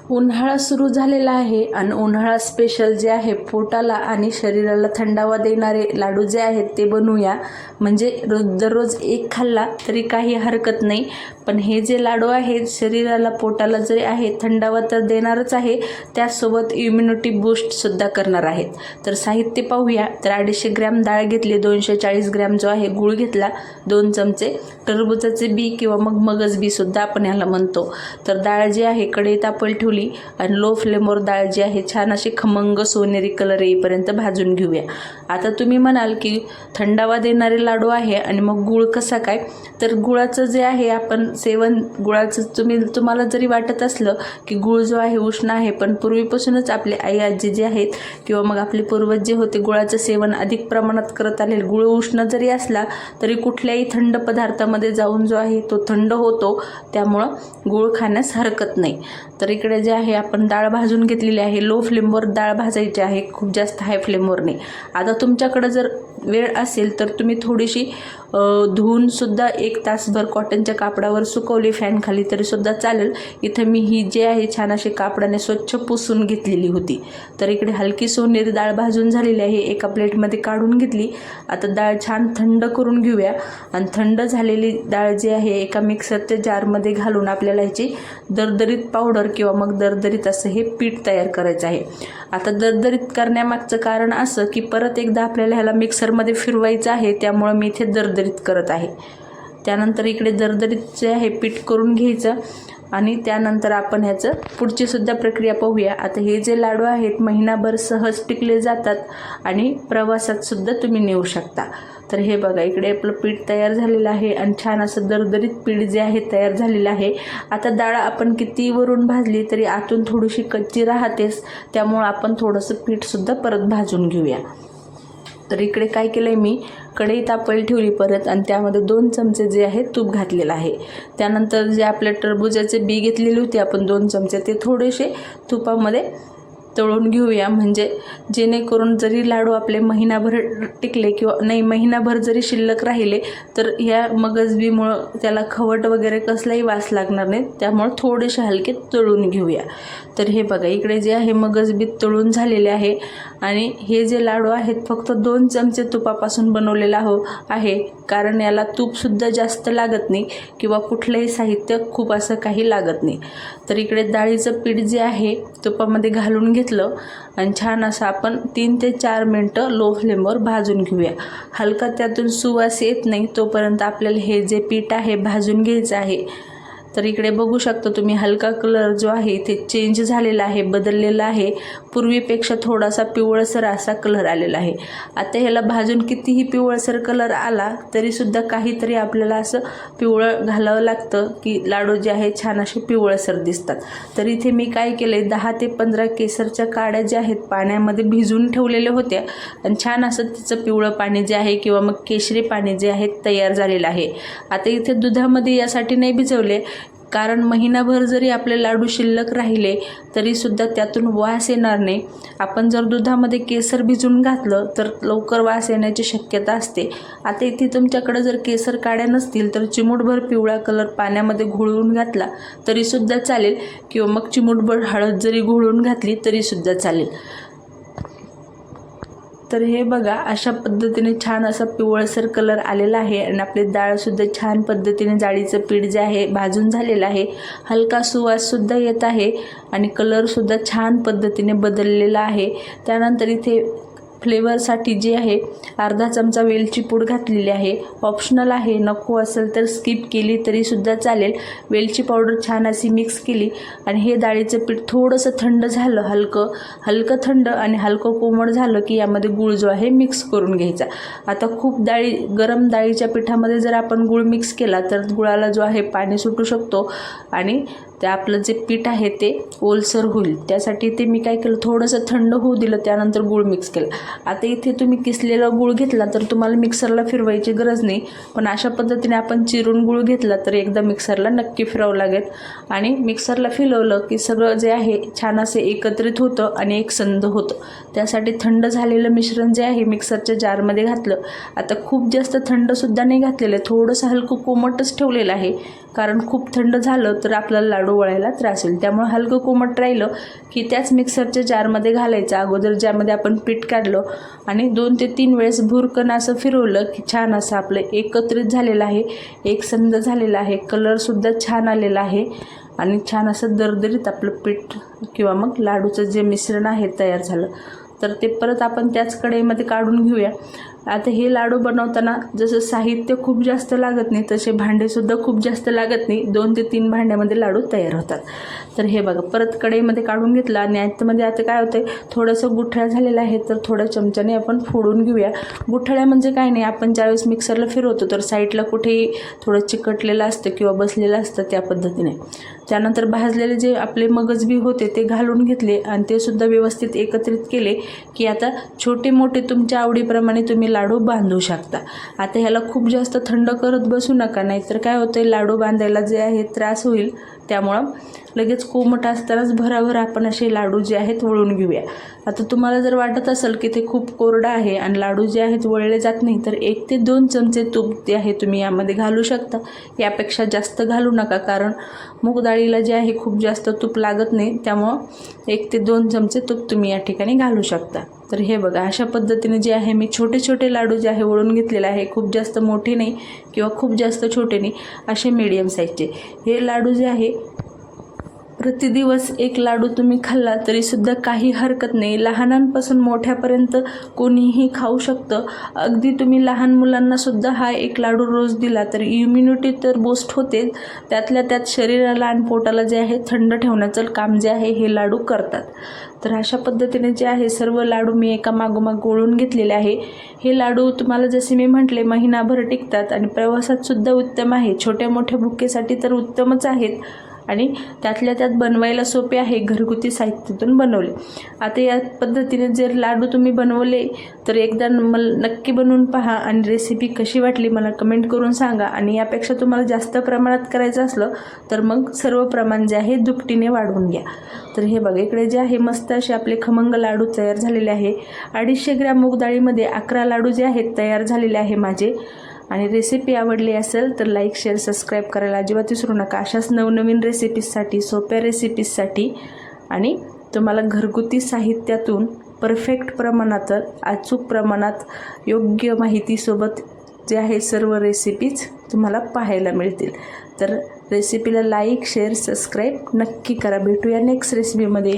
उन्हाळा सुरू झालेला आहे आणि उन्हाळा स्पेशल जे आहे पोटाला आणि शरीराला थंडावा देणारे लाडू जे आहेत ते बनवूया. म्हणजे दररोज एक खाल्ला तरी काही हरकत नाही, पण हे जे लाडू आहेत शरीराला पोटाला जरी आहे थंडावा तर देणारच आहे, त्याचसोबत इम्युनिटी बूस्टसुद्धा करणार आहेत. तर साहित्य पाहूया. तर 250 ग्रॅम डाळ घेतली, 240 ग्रॅम जो आहे गूळ घेतला, 2 चमचे टरबूजाचे बी किंवा मग मगज बीसुद्धा आपण याला म्हणतो. तर डाळ जी आहे कढईत आपण ठेवली आणि लो फ्लेमवर डाळ जी आहे छान अशी खमंग सोनेरी कलर येईपर्यंत भाजून घेऊया. आता तुम्ही म्हणाल की थंडावा देणारे लाडू आहे आणि मग गूळ कसा काय? तर गुळाचं जे आहे आपण सेवन गुळाचं तुम्हाला जरी वाटत असलं की गूळ जो आहे उष्ण आहे, पण पूर्वीपासूनच आपले आई आजी जे आहेत किंवा मग आपले पूर्वज जे होते गुळाचं सेवन अधिक प्रमाणात करत आले. गूळ उष्ण जरी असला तरी कुठल्याही थंड पदार्थामध्ये जाऊन जो आहे तो थंड होतो, त्यामुळं गूळ खाण्यास हरकत नाही. तर इकडे जे आहे आपण डाळ भाजून घेतलेली आहे. लो फ्लेमवर डाळ भाजायची आहे, खूप जास्त हाय फ्लेमवर नाही. आता तुमच्याकडे जर वेळ असेल तर तुम्ही थोडीशी धुवून सुद्धा 1 तासभर कॉटनच्या कापडावर सुकवली फॅन खाली तरी सुद्धा चालेल. इथं मी ही जे आहे छान अशी कापडाने स्वच्छ पुसून घेतलेली होती. तर इकडे हलकी सोनेरी डाळ भाजून झालेली आहे, एका प्लेटमध्ये काढून घेतली. आता डाळ छान थंड करून घेऊया आणि थंड झालेली डाळ जी आहे एका मिक्सरच्या जारमध्ये घालून आपल्याला ह्याची दरदरीत पावडर किंवा मग दरदरीत असं हे पीठ तयार करायचं आहे. आता दरदरीत करण्यामागचं कारण असं की परत एकदा आपल्याला ह्याला मिक्सरमध्ये फिरवायचं आहे, त्यामुळं मी इथे दरदरीत करत आहे. त्यानंतर इकडे दरदरीत जे आहे पीठ करून घ्यायचं आणि त्यानंतर आपण ह्याचं पुढची सुद्धा प्रक्रिया पाहूया. आता हे जे लाडू आहेत महिनाभर सहज टिकले जातात आणि प्रवासात सुद्धा तुम्ही नेऊ शकता. तर हे बघा इकडे आपलं पीठ तयार झालेलं आहे आणि छान असं दरदरीत पीठ जे आहे तयार झालेलं आहे. आता डाळ आपण किती वरून भाजली तरी आतून थोडीशी कच्ची राहतेच, त्यामुळं आपण थोडंसं पीठसुद्धा परत भाजून घेऊया. तर इकडे काय केलं आहे मी, कढई तापायला ठेवली परत आणि त्यामध्ये 2 चमचे जे आहे तूप घातलेलं आहे. त्यानंतर जे आपल्या टरबूजाचे बी घेतलेले होते आपण 2 चमचे, ते थोडेसे तुपामध्ये तळून घेऊया. म्हणजे जेणेकरून जरी लाडू आपले महिनाभर टिकले किंवा नाही महिनाभर जरी शिल्लक राहिले तर ह्या मगजबीमुळं त्याला खवट वगैरे कसलाही वास लागणार नाही, त्यामुळं थोडेसे हलके तळून घेऊया. तर हे बघा इकडे जे आहे मगजबी तळून झालेले आहे आणि हे जे लाडू आहेत फक्त 2 चमचे तुपापासून बनवलेला आहे, कारण याला तूपसुद्धा जास्त लागत नाही किंवा कुठलंही साहित्य खूप असं काही लागत नाही. तर इकडे डाळीचं पीठ जे आहे तुपामध्ये घालून घेतलं आणि छान असं आपण 3 ते 4 मिनटं लो फ्लेमवर भाजून घेऊया. हलका त्यातून सुवास येत नाही तोपर्यंत आपल्याला हे जे पीठ आहे भाजून घ्यायचं आहे. तर इकडे बघू शकता तुम्ही हलका कलर जो आहे इथे चेंज झालेला आहे, बदललेला आहे. पूर्वीपेक्षा थोडासा पिवळसर असा कलर आलेला आहे. आता ह्याला भाजून कितीही पिवळसर कलर आला तरीसुद्धा काहीतरी आपल्याला असं पिवळं घालावं लागतं की लाडू जे आहे छान असे पिवळसर दिसतात. तर इथे मी काय केलं आहे 10 ते 15 केसरच्या काड्या ज्या आहेत पाण्यामध्ये भिजवून ठेवलेल्या होत्या आणि छान असं तिचं पिवळं पाणी जे आहे किंवा मग केशरी पाणी जे आहे तयार झालेलं आहे. आता इथे दुधामध्ये यासाठी नाही भिजवले कारण महिनाभर जरी आपले लाडू शिल्लक राहिले तरीसुद्धा त्यातून वास येणार नाही. आपण जर दुधामध्ये केसर भिजवून घातलं तर लवकर वास येण्याची शक्यता असते. आता इथे तुमच्याकडे जर केसर काड्या नसतील तर चिमूटभर पिवळा कलर पाण्यामध्ये घोळवून घातला तरीसुद्धा चालेल किंवा मग चिमूटभर हळद जरी घोळवून घातली तरीसुद्धा चालेल. तर हे बघा अशा पद्धतीने छान असा पिवळसर कलर आलेला आहे आणि आपली डाळसुद्धा छान पद्धतीने डाळीचं पीठ जे आहे भाजून झालेलं आहे. हलका सुवाससुद्धा येत आहे आणि कलरसुद्धा छान पद्धतीने बदललेला आहे. त्यानंतर इथे फ्लेवरसाठी जे आहे अर्धा चमचा वेलची पूड घातलेली आहे. ऑप्शनल आहे, नको असेल तर स्किप केली तरीसुद्धा चालेल. वेलची पावडर छान अशी मिक्स केली आणि हे डाळीचं पीठ थोडंसं थंड झालं, हलकं थंड आणि हलकं कोमट झालं की यामध्ये गूळ जो आहे मिक्स करून घ्यायचा. आता खूप गरम डाळीच्या पिठामध्ये जर आपण गूळ मिक्स केला तर गुळाला जो आहे पाणी सुटू शकतो आणि ते आपलं जे पीठ आहे ते ओलसर होईल. त्यासाठी ते मी काय केलं थोडंसं थंड होऊ दिलं, त्यानंतर गूळ मिक्स केला. आता इथे तुम्ही किसलेला गूळ घेतला तर तुम्हाला मिक्सरला फिरवायची गरज नाही, पण अशा पद्धतीने आपण चिरून गूळ घेतला तर एकदा मिक्सरला नक्की फिरवावं लागेल आणि मिक्सरला फिरवलं की सगळं जे आहे छान असे एकत्रित होतं आणि एकसंध होतं. त्यासाठी थंड झालेलं मिश्रण जे आहे मिक्सरच्या जारमध्ये घातलं. आता खूप जास्त थंडसुद्धा नाही घातलेलं आहे, थोडंसं हलकं कोमटच ठेवलेलं आहे, कारण खूप थंड झालं तर आपल्याला लाडू लाडू वळायला त्रास होईल. त्यामुळे हलकं कोमट राहिलं की त्याच मिक्सरच्या जारमध्ये घालायचं अगोदर, ज्यामध्ये आपण पीठ काढलं, आणि 2 ते 3 वेळेस भुरकन असं फिरवलं की छान असं आपलं एकत्रित झालेलं आहे, एकसंध झालेलं आहे, कलरसुद्धा छान आलेला आहे आणि छान असं दरदरीत आपलं पीठ किंवा मग लाडूचं जे मिश्रण आहे तयार झालं. तर ते परत आपण त्याच कढईमध्ये काढून घेऊया. आता हे लाडू बनवताना जसं साहित्य खूप जास्त लागत नाही तसे भांडेसुद्धा खूप जास्त लागत नाही. 2 ते 3 भांड्यामध्ये लाडू तयार होतात. तर हे बघा परत कढईमध्ये काढून घेतला आणि याच्यामध्ये आता काय होतं थोडंसं गुठळ्या झालेलं आहे तर थोड्या चमच्याने आपण फोडून घेऊया. गुठळ्या म्हणजे काय नाही, आपण ज्यावेळेस मिक्सरला फिरवतो तर साईडला कुठेही थोडं चिकटलेलं असतं किंवा बसलेलं असतं त्या पद्धतीने. त्यानंतर भाजलेले जे आपले मगज बी होते ते घालून घेतले आणि ते सुद्धा व्यवस्थित एकत्रित केले की आता छोटे मोठे तुमच्या आवडीप्रमाणे तुम्ही लाडू बांधू शकता. आता ह्याला खूप जास्त थंड करत बसू नका, नाहीतर काय होतं लाडू बांधायला जे आहे त्रास होईल. त्यामुळं लगेच कोमट असतानाच भराभर आपण असे लाडू जे आहेत वळून घेऊया. आता तुम्हाला जर वाटत असेल की ते खूप कोरडं आहे आणि लाडू जे आहेत वळले जात नाही तर 1 ते 2 चमचे तूप जे आहे तुम्ही यामध्ये घालू शकता. यापेक्षा जास्त घालू नका, कारण मूग डाळीला जे आहे खूप जास्त तूप लागत नाही. त्यामुळं 1 ते 2 चमचे तूप तुम्ही या ठिकाणी घालू शकता. तर हे बघा अशा पद्धतीने जे आहे मी छोटे छोटे लाडू जे आहे वळून घेतलेले आहे. खूप जास्त मोठे नाही किंवा खूप जास्त छोटे नाही, असे मीडियम साईजचे. हे लाडू जे आहे प्रतिदिवस एक लाडू तुम्ही खाल्ला तरीसुद्धा काही हरकत नाही. लहानांपासून मोठ्यापर्यंत कोणीही खाऊ शकतं. अगदी तुम्ही लहान मुलांनासुद्धा हा एक लाडू रोज दिला तर इम्युनिटी तर बूस्ट होते, त्यातल्या त्यात शरीराला आणि पोटाला जे आहे थंड ठेवण्याचं काम जे आहे हे लाडू करतात. तर अशा पद्धतीने जे आहे सर्व लाडू मी एका मागोमाग वळून घेतलेले आहे. हे लाडू तुम्हाला जसे मी म्हटले महिनाभर टिकतात आणि प्रवासातसुद्धा उत्तम आहे. छोट्या मोठ्या भुकेसाठी तर उत्तमच आहेत आणि त्यातल्या त्यात बनवायला सोपे आहे, घरगुती साहित्यातून बनवले. आता या पद्धतीने जर लाडू तुम्ही बनवले तर एकदा मला नक्की बनवून पहा आणि रेसिपी कशी वाटली मला कमेंट करून सांगा. आणि यापेक्षा तुम्हाला जास्त प्रमाणात करायचं असलं तर मग सर्व प्रमाण जे आहे दुपटीने वाढवून घ्या. तर हे बघा इकडे जे आहे मस्त असे आपले खमंग लाडू तयार झालेले आहे. 250 ग्रॅम मूग डाळीमध्ये 11 लाडू जे आहेत तयार झालेले आहे माझे. आणि रेसिपी आवडली असेल तर लाईक शेअर सबस्क्राईब करायला अजिबात विसरू नका. अशाच नवनवीन रेसिपीजसाठी, सोप्या रेसिपीजसाठी आणि तुम्हाला घरगुती साहित्यातून परफेक्ट प्रमाणात, अचूक प्रमाणात, योग्य माहितीसोबत जे आहे सर्व रेसिपीज तुम्हाला पाहायला मिळतील. तर रेसिपीला लाईक शेअर सबस्क्राईब नक्की करा. भेटूया नेक्स्ट रेसिपीमध्ये.